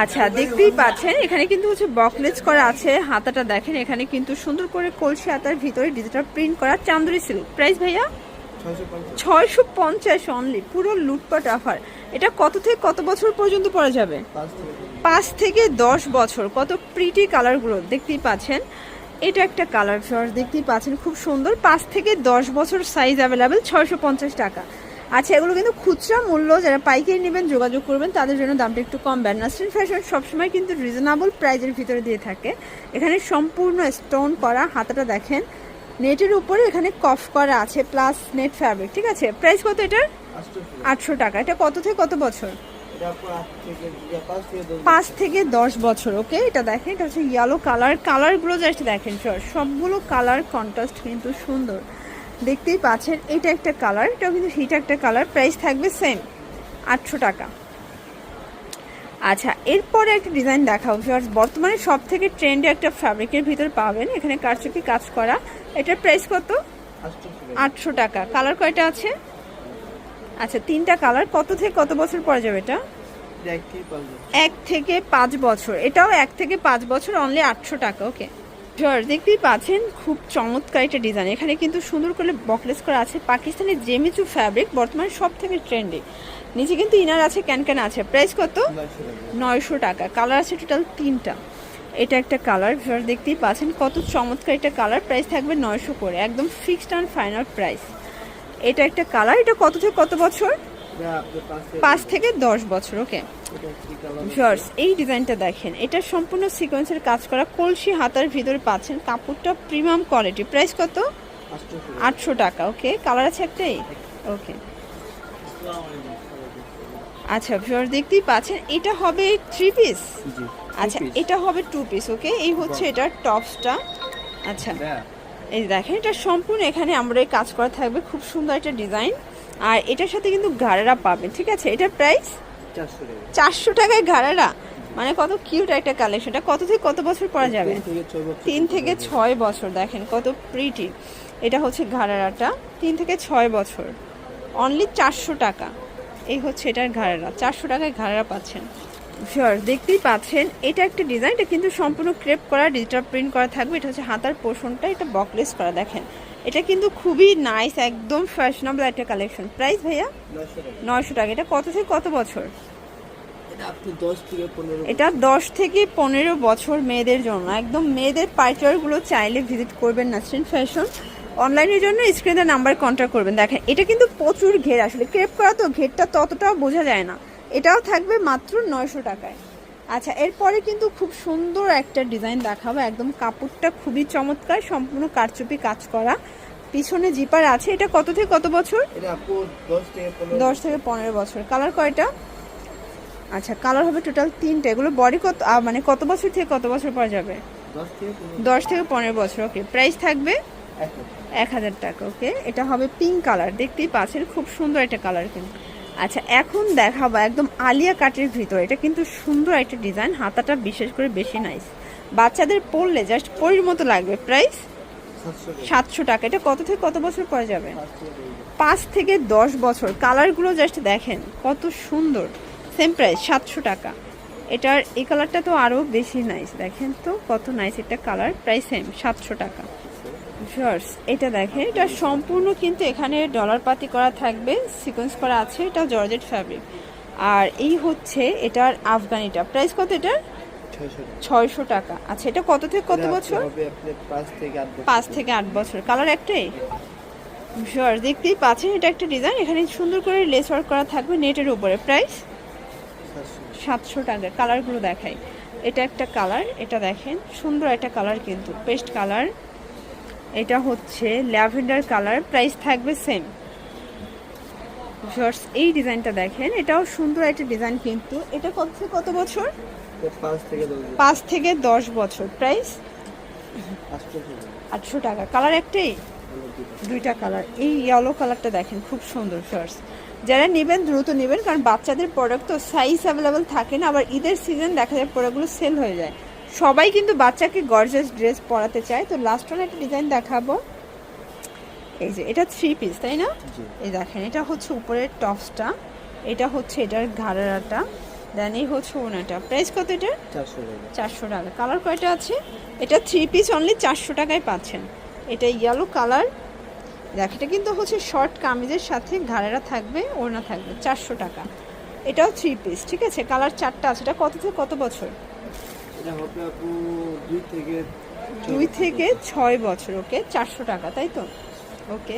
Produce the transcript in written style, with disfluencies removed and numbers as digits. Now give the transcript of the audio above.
আচ্ছা, দেখতেই পাচ্ছেন এখানে কিন্তু হচ্ছে বকলেস করা আছে। হাতাটা দেখেন, এখানে কিন্তু সুন্দর করে কলসি হাতার ভিতরে ডিজিটাল প্রিন্ট করা চান্দুরি সিল্ক। প্রাইস ভাইয়া 650 অনলি, পুরো লুটপাট অফার। এটা কত থেকে কত বছর পর্যন্ত পরা যাবে? 5 থেকে 10 বছর। কত প্রিটি কালারগুলো দেখতেই পাচ্ছেন। এটা একটা কালার শর্ট দেখতেই পাচ্ছেন, খুব সুন্দর। 5 থেকে 10 বছর সাইজ অ্যাভেলেবেল, 650 টাকা। আচ্ছা, এগুলো কিন্তু খুচরা মূল্য, যারা পাইকারি নেবেন যোগাযোগ করবেন, তাদের জন্য দামটা একটু কম। নাসরিন ফ্যাশন সবসময় কিন্তু রিজনেবল প্রাইজের ভিতরে দিয়ে থাকে। এখানে সম্পূর্ণ স্টোন করা, হাতাটা দেখেন নেটের উপরে এখানে কফ করা আছে, প্লাস নেট ফ্যাব্রিক। ঠিক আছে, প্রাইস কত এটার? 800 টাকা। এটা কত থেকে কত বছর? 5 থেকে 10 বছর। ওকে, এটা দেখেন, এটা হচ্ছে ইয়েলো কালার। কালারগুলো জাস্ট দেখেন, সবগুলো কালার কন্ট্রাস্ট কিন্তু সুন্দর, দেখতেই পাচ্ছেন। এটা একটা কালার, এটাও কিন্তু হিট একটা কালার। প্রাইস থাকবে সেম 800 টাকা। আচ্ছা, এরপরে একটা ডিজাইন দেখাবো। বর্তমানে সব থেকে ট্রেন্ডে একটা ফ্যাব্রিকের ভিতর পাবেন, এখানে কারচুপি কাজ করা। এটার প্রাইস কত? 800 টাকা। কালার কয়টা আছে? আচ্ছা, 3টা কালার। কত থেকে কত বছর পরে যাবে এটা? 1 থেকে 5 বছর। এটাও 1 থেকে 5 বছর, অনলি 800 টাকা। ওকে, দেখতেই পাচ্ছেন খুব চমৎকার একটা ডিজাইন। এখানে কিন্তু সুন্দর করে বকলেস করা আছে, পাকিস্তানি জেমিচু ফ্যাব্রিক, বর্তমানে সব থেকে ট্রেন্ডে। নিচে কিন্তু ইনার আছে, ক্যান আছে। প্রাইস কত? 900 টাকা। কালার আছে টোটাল 3টা। এটা একটা কালার, দেখতেই পাচ্ছেন কত চমৎকার একটা কালার। প্রাইস থাকবে 900 করে, একদম ফিক্সড অ্যান্ড ফাইনাল প্রাইস। এটা একটা কালার। এটা কত থেকে কত বছর? 5 থেকে 10 বছর। ওকে, এই ডিজাইনটা দেখেন, এটা সম্পূর্ণ সিকোয়েন্সের কাজ করা, কলসি হাতার ভিতরে পাচ্ছেন। কাপড়টা প্রিমিয়াম কোয়ালিটি। প্রাইস কত? 800 টাকা। ওকে, কালার আছে একটাই। ওকে, আচ্ছা ভিউয়ার্স দেখতেই পাচ্ছেন, এটা হবে 3 পিস। আচ্ছা, এটা হবে 2 পিস। ওকে, এই হচ্ছে এটার টপসটা। আচ্ছা, এই দেখেন, এটা সম্পূর্ণ এখানে আমরা কাজ করা থাকবে, খুব সুন্দর একটা ডিজাইন। আর এটার সাথে কিন্তু ঘাড়ারা পাবেন। ঠিক আছে, এটার প্রাইস 400 টাকায় ঘাড়ারা, মানে কত কিউট একটা কালেকশন। এটা কত থেকে কত বছর পরা যাবে? 3 থেকে 6 বছর। দেখেন কত প্রিটি। এটা হচ্ছে ঘাড়ারাটা, 3 থেকে 6 বছর, অনলি 400 টাকা। এই হচ্ছে এটার ঘাড়ারা, 400 টাকায় ঘাড়ারা পাচ্ছেন। দেখতেই পাচ্ছেন, এটা একটা ডিজাইন, এটা কিন্তু সম্পূর্ণ ক্রেপ করা, ডিজিটাল প্রিন্ট করা থাকবে। এটা হচ্ছে হাতার পোর্শনটা, এটা বকলেস করা। দেখেন, এটা কিন্তু খুবই নাইস, একদম ফ্যাশনেবল একটা কালেকশন। প্রাইস ভাইয়া 900 টাকা। এটা কত থেকে কত বছর? এটা 10 থেকে 15 বছর মেয়েদের জন্য, একদম মেয়েদের পার্টিওয়ারগুলো চাইলে ভিজিট করবেন নাসরিন ফ্যাশন। অনলাইনের জন্য স্ক্রিনে নাম্বার কন্ট্যাক্ট করবেন। দেখেন, এটা কিন্তু প্রচুর ঘের, আসলে ক্রেপ করা তো ঘেরটা ততটাও বোঝা যায় না। এটাও থাকবে মাত্র 900 টাকায়। আচ্ছা, এরপরে কিন্তু খুব সুন্দর একটা ডিজাইন দেখাবো, একদম কাপড়টা খুবই চমৎকার, সম্পূর্ণ কারচুপি কাজ করা, পিছনে জিপার আছে। এটা কত থেকে কত বছর? 10 থেকে 15 বছর। কালার কয়টা? আচ্ছা, কালার হবে টোটাল 3টা। এগুলো বডি কত, মানে কত বছর থেকে কত বছর পর যাবে? 10 থেকে 15 বছর। ওকে, প্রাইস থাকবে 1000 টাকা। ওকে, এটা হবে পিঙ্ক কালার, দেখতেই পাচ্ছেন খুব সুন্দর একটা কালার কিন্তু। আচ্ছা, এখন দেখাবো একদম আলিয়া কাটের ভিতরে। এটা কিন্তু সুন্দর একটা ডিজাইন, হাতাটা বিশেষ করে বেশি নাইস, বাচ্চাদের পরলে জাস্ট পরির মতো লাগবে। প্রাইস 700 টাকা। এটা কত থেকে কত বছর পরে যাবে? 5 থেকে 10 বছর। কালারগুলো জাস্ট দেখেন কত সুন্দর, সেম প্রাইস 700 টাকা। এটার এই কালারটা তো আরও বেশি নাইস, দেখেন তো কত নাইস একটা কালার। প্রাইস সেম 700 টাকা। এটা দেখেন, এটা সম্পূর্ণ কিন্তু এখানে ডলার পাতি করা থাকবে, সিকোয়েন্স করা আছে। এটা জর্জেট ফ্যাব্রিক। আর এই হচ্ছে এটার আফগানিটা। প্রাইস কত এটার? 600 টাকা। আচ্ছা, এটা কত থেকে কত বছর? 5 থেকে 8 বছর। কালার একটাই। দেখতেই পাচ্ছেন, এটা একটা ডিজাইন, এখানে সুন্দর করে লেস ওয়ার্ক করা থাকবে নেটের উপরে। প্রাইস 700 টাকা। কালারগুলো দেখাই। এটা একটা কালার, এটা দেখেন সুন্দর একটা কালার কিন্তু, পেস্ট কালার। এটা হচ্ছে ল্যাভেন্ডার কালার। প্রাইস থাকবে সেম। এই ডিজাইনটা দেখেন, এটাও সুন্দর একটা ডিজাইন কিন্তু। এটা কত থেকে কত বছর? 5 থেকে 10 বছর। প্রাইস 800 টাকা। কালার একটাই, 2টা কালার। এই ইয়েলো কালারটা দেখেন খুব সুন্দর। যারা নেবেন দ্রুত নেবেন, কারণ বাচ্চাদের প্রোডাক্ট তো সাইজ অ্যাভেলেবেল থাকে না, আবার ঈদের সিজন দেখা যায় প্রোডাক্টগুলো সেল হয়ে যায়। সবাই কিন্তু বাচ্চাকে গর্জিয়াস ড্রেস পরাতে চায়। তো লাস্ট ওয়ান একটা ডিজাইন দেখাবো। এই যে এটা 3 পিস, তাই না? এই দেখেন, এটা হচ্ছে উপরের টপসটা, এটা হচ্ছে এটার ঘাড়াটা। দেন এই হচ্ছে ওনাটা, প্রাইস কত এটা? 400 টাকা। 400 টাকা। কালার কয়টা আছে? এটা 3 পিস অনলি 400 টাকায় পাচ্ছেন। এটা ইয়েলো কালার, দেখ এটা কিন্তু হচ্ছে শর্ট কামিজের সাথে ঘাড়েরা থাকবে, ওড়না থাকবে, 400 টাকা। এটাও 3 পিস, ঠিক আছে? কালার 4টা আছে। এটা কত থেকে কত বছর? এটা হবে আপু 2 থেকে 2 থেকে 6 বছর। ওকে, 400 টাকা, তাই তো? ওকে।